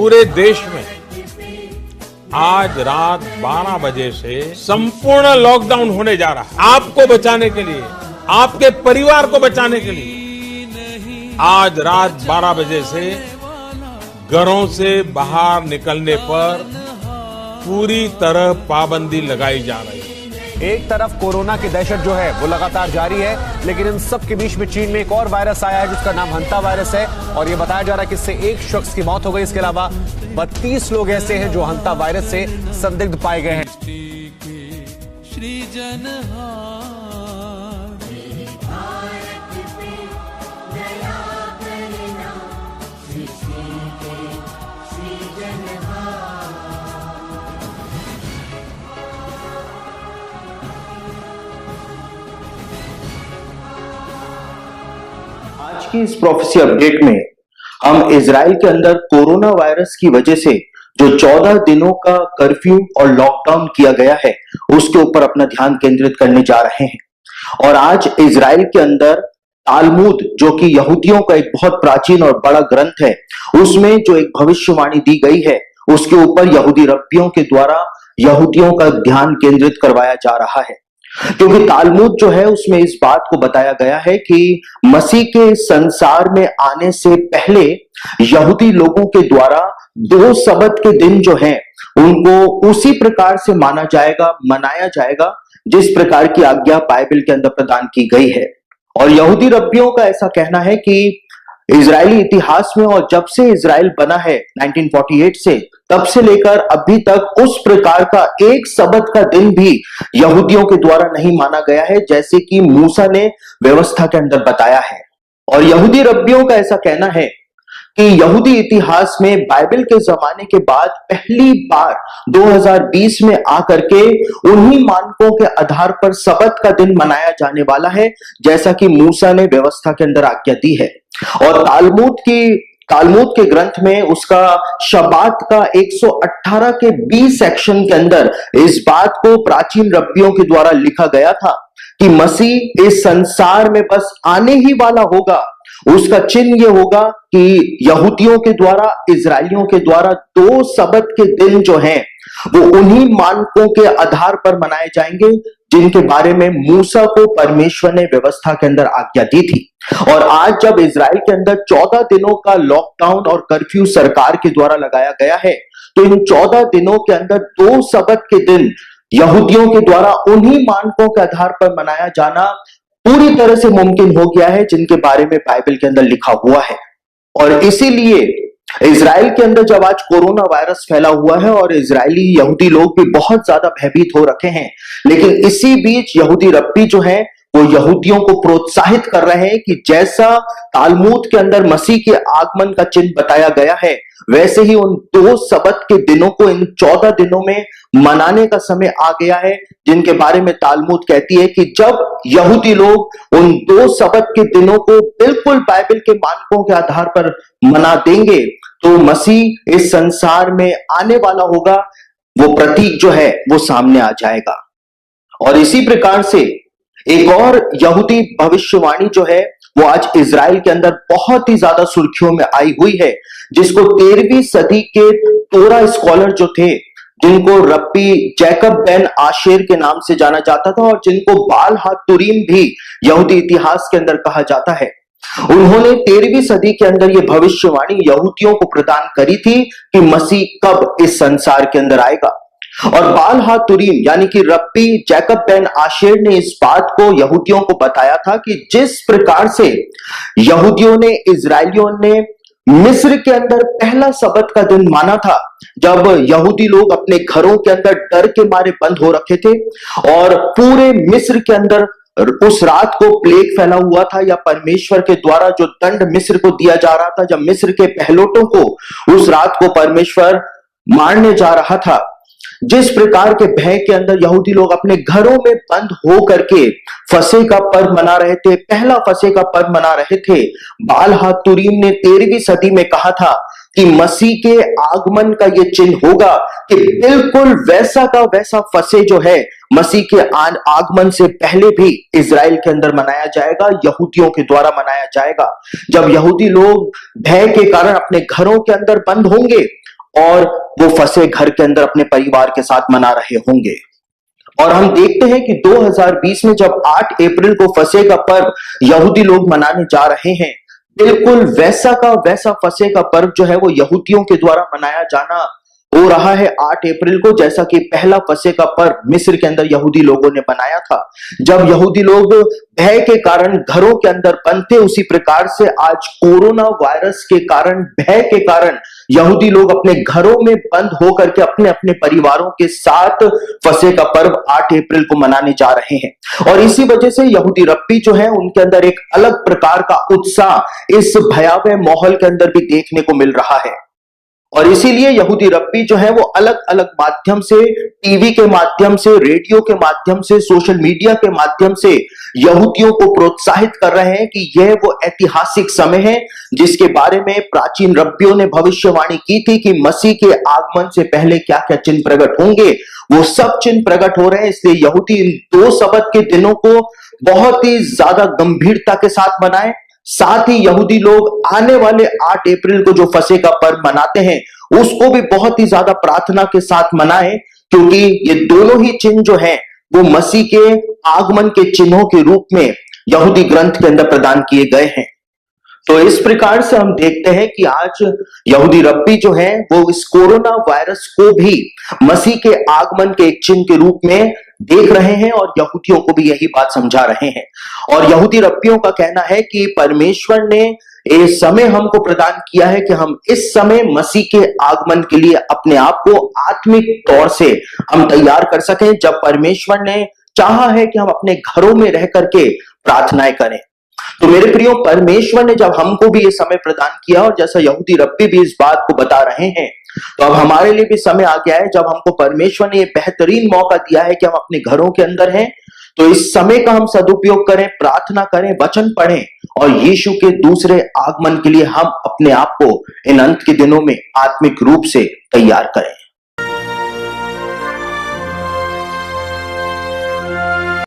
पूरे देश में आज रात 12 बजे से संपूर्ण लॉकडाउन होने जा रहा है। आपको बचाने के लिए, आपके परिवार को बचाने के लिए आज रात 12 बजे से घरों से बाहर निकलने पर पूरी तरह पाबंदी लगाई जा रही है। एक तरफ कोरोना की दहशत जो है वो लगातार जारी है, लेकिन इन सब के बीच में चीन में एक और वायरस आया है जिसका नाम हंता वायरस है और ये बताया जा रहा है कि इससे एक शख्स की मौत हो गई। इसके अलावा 32 लोग ऐसे हैं जो हंता वायरस से संदिग्ध पाए गए हैं। आज की इस प्रोफेसी अपडेट में हम इजराइल के अंदर कोरोना वायरस की वजह से जो 14 दिनों का कर्फ्यू और लॉकडाउन किया गया है उसके ऊपर अपना ध्यान केंद्रित करने जा रहे हैं। और आज इजराइल के अंदर तालमुद, जो कि यहूदियों का एक बहुत प्राचीन और बड़ा ग्रंथ है, उसमें जो एक भविष्यवाणी दी गई है उसके ऊपर यहूदी रब्बियों के द्वारा यहूदियों का ध्यान केंद्रित करवाया जा रहा है। क्योंकि तालमुद जो है उसमें इस बात को बताया गया है कि मसीह के संसार में आने से पहले यहूदी लोगों के द्वारा 2 सबत के दिन जो हैं उनको उसी प्रकार से मनाया जाएगा जिस प्रकार की आज्ञा बाइबल के अंदर प्रदान की गई है। और यहूदी रब्बियों का ऐसा कहना है कि इजरायली इतिहास में और जब से इजराइल बना है 1948 से, तब से लेकर अभी तक उस प्रकार का एक सबत का दिन भी यहूदियों के द्वारा नहीं माना गया है जैसे कि मूसा ने व्यवस्था के अंदर बताया है। और यहूदी रब्बियों का ऐसा कहना है कि यहूदी इतिहास में बाइबल के जमाने के बाद पहली बार 2020 में आकर के उन्हीं मानकों के आधार पर सबत का दिन मनाया जाने वाला है जैसा कि मूसा ने व्यवस्था के अंदर आज्ञा दी है। और तालमुद के ग्रंथ में उसका शबात का 118 के बी सेक्शन के अंदर इस बात को प्राचीन रब्बियों के द्वारा लिखा गया था कि मसीह इस संसार में बस आने ही वाला होगा। उसका चिन्ह यह होगा कि यहूदियों के द्वारा, इजरायलियों के द्वारा 2 सबत के दिन जो हैं वो उन्हीं मानकों के आधार पर मनाए जाएंगे जिनके बारे में मूसा को परमेश्वर ने व्यवस्था के अंदर आज्ञा दी थी। और आज जब इजराइल के अंदर 14 दिनों का लॉकडाउन और कर्फ्यू सरकार के द्वारा लगाया गया है, तो इन 14 दिनों के अंदर 2 सबत के दिन यहूदियों के द्वारा उन्हीं मानकों के आधार पर मनाया जाना पूरी तरह से मुमकिन हो गया है जिनके बारे में बाइबल के अंदर लिखा हुआ है। और इसीलिए इजराइल के अंदर जब आज कोरोना वायरस फैला हुआ है और इजरायली यहूदी लोग भी बहुत ज्यादा भयभीत हो रखे हैं, लेकिन इसी बीच यहूदी रब्बी जो है वो यहूदियों को प्रोत्साहित कर रहे हैं कि जैसा तालमुद के अंदर मसीह के आगमन का चिन्ह बताया गया है, वैसे ही उन 2 सबत के दिनों को इन 14 दिनों में मनाने का समय आ गया है, जिनके बारे में तालमुद कहती है कि जब यहूदी लोग उन 2 सबत के दिनों को बिल्कुल बाइबल के मानकों के आधार पर मना देंगे तो मसीह इस संसार में आने वाला होगा, वो प्रतीक जो है वो सामने आ जाएगा। और इसी प्रकार से एक और यहूदी भविष्यवाणी जो है वो आज इजराइल के अंदर बहुत ही ज्यादा सुर्खियों में आई हुई है, जिसको 13वीं सदी के तोरा स्कॉलर जो थे, जिनको रब्बी जैकब बेन आशेर के नाम से जाना जाता था और जिनको बाल हातुरीम भी यहूदी इतिहास के अंदर कहा जाता है, उन्होंने 13वीं सदी के अंदर यह भविष्यवाणी यहूदियों को प्रदान करी थी कि मसीह कब इस संसार के अंदर आएगा। और बाल हातुरीम यानी कि रब्बी जैकब बेन आशेर ने इस बात को यहूदियों को बताया था कि जिस प्रकार से यहूदियों ने, इजरायलियों ने मिस्र के अंदर पहला सबत का दिन माना था, जब यहूदी लोग अपने घरों के अंदर डर के मारे बंद हो रखे थे और पूरे मिस्र के अंदर उस रात को प्लेग फैला हुआ था, या परमेश्वर के द्वारा जो दंड मिस्र को दिया जा रहा था, जब मिस्र के पहलोटों को उस रात को परमेश्वर मारने जा रहा था, जिस प्रकार के भय के अंदर यहूदी लोग अपने घरों में बंद हो करके फसह का पर्व मना रहे थे, पहला फसह का पर्व मना रहे थे, बाल हातुरीम ने 13वीं सदी में कहा था कि मसीह के आगमन का यह चिन्ह होगा कि बिल्कुल वैसा का वैसा फसह जो है मसीह के आगमन से पहले भी इजराइल के अंदर मनाया जाएगा, यहूदियों के द्वारा मनाया जाएगा। जब यहूदी लोग भय के कारण अपने घरों के अंदर बंद होंगे और वो फंसे घर के अंदर अपने परिवार के साथ मना रहे होंगे। और हम देखते हैं कि 2020 में जब 8 अप्रैल को फसह का पर्व यहूदी लोग मनाने जा रहे हैं, बिल्कुल वैसा का वैसा फसह का पर्व जो है वो यहूदियों के द्वारा मनाया जाना हो रहा है 8 अप्रैल को, जैसा कि पहला फसह का पर्व मिस्र के अंदर यहूदी लोगों ने बनाया था। जब यहूदी लोग भय के कारण घरों के अंदर बंद थे, उसी प्रकार से आज कोरोना वायरस के कारण, भय के कारण यहूदी लोग अपने घरों में बंद होकर के अपने अपने परिवारों के साथ फसह का पर्व 8 अप्रैल को मनाने जा रहे हैं। और इसी वजह से यहूदी रब्बी जो है उनके अंदर एक अलग प्रकार का उत्साह इस भयावह माहौल के अंदर भी देखने को मिल रहा है। और इसीलिए यहूदी रब्बी जो है वो अलग अलग माध्यम से, टीवी के माध्यम से, रेडियो के माध्यम से, सोशल मीडिया के माध्यम से यहूदियों को प्रोत्साहित कर रहे हैं कि यह वो ऐतिहासिक समय है जिसके बारे में प्राचीन रब्बियों ने भविष्यवाणी की थी कि मसीह के आगमन से पहले क्या क्या चिन्ह प्रकट होंगे। वो सब चिन्ह प्रकट हो रहे हैं। इसलिए यहूदी इन 2 सबत के दिनों को बहुत ही ज्यादा गंभीरता के साथ मनाएं। साथ ही यहूदी लोग आने वाले 8 अप्रैल को जो फसह का पर्व मनाते हैं उसको भी बहुत ही ज्यादा प्रार्थना के साथ मनाएं, क्योंकि ये दोनों ही चिन्ह जो हैं वो मसीह के आगमन के चिन्हों के रूप में यहूदी ग्रंथ के अंदर प्रदान किए गए हैं। तो इस प्रकार से हम देखते हैं कि आज यहूदी रब्बी जो है वो इस कोरोना वायरस को भी मसीह के आगमन के एक चिन्ह के रूप में देख रहे हैं और यहूदियों को भी यही बात समझा रहे हैं। और यहूदी रब्बियों का कहना है कि परमेश्वर ने ये समय हमको प्रदान किया है कि हम इस समय मसीह के आगमन के लिए अपने आप को आत्मिक तौर से हम तैयार कर सकें, जब परमेश्वर ने चाहा है कि हम अपने घरों में रह करके प्रार्थनाएं करें। तो मेरे प्रियो, परमेश्वर ने जब हमको भी ये समय प्रदान किया और जैसा यहूदी रब्बी भी इस बात को बता रहे हैं, तो अब हमारे लिए भी समय आ गया है जब हमको परमेश्वर ने ये बेहतरीन मौका दिया है कि हम अपने घरों के अंदर हैं। तो इस समय का हम सदुपयोग करें, प्रार्थना करें, वचन पढ़ें और यीशु के दूसरे आगमन के लिए हम अपने आप को इन अंत के दिनों में आत्मिक रूप से तैयार करें।